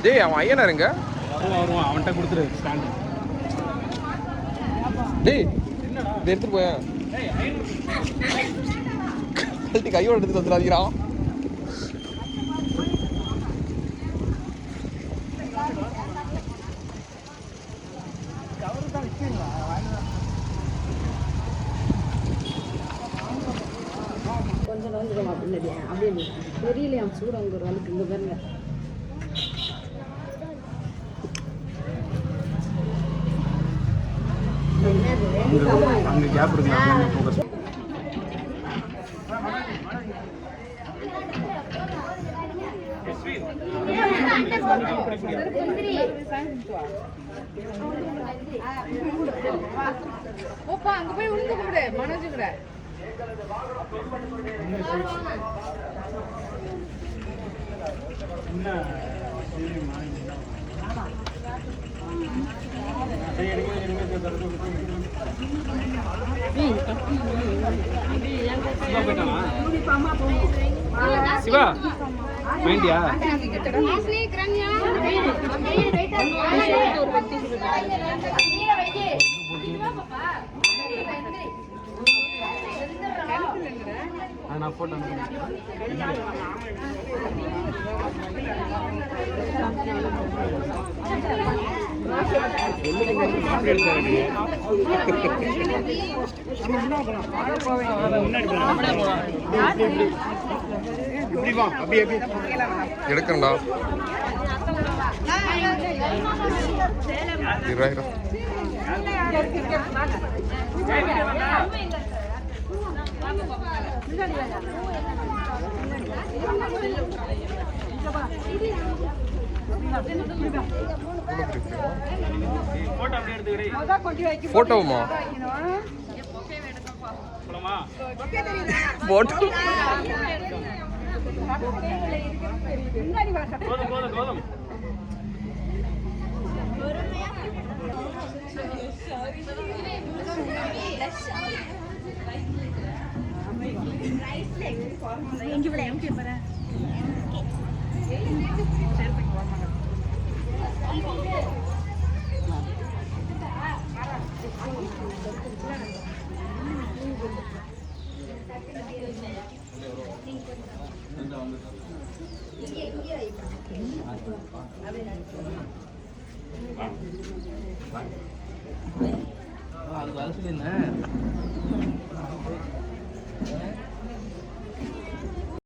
டேய் அவன் ஐயனா இருங்க வருவான் அவன்கிட்ட கொடுத்துரு ஸ்டாண்டு. டேய் இதை எடுத்துட்டு போய கையோட எடுத்துட்டு வந்துடாதீங்களா. கொஞ்சம் வந்துடுமா பின்னாடி அப்படியே தெரியலையா சூடு அங்கே ஒரு ஆளுக்கு இங்கே பாருங்க. அங்கே கேப் இருக்குங்க. ஓப்பா அங்க போய் விழுந்து கூப்பிடு மனோஜ் கூட. சிவா மைண்டியா நான் போட்டோ எடுக்கண்டா 2000. போட்டோமா போட்டோ அது வர சொல்லியிருந்தேன்.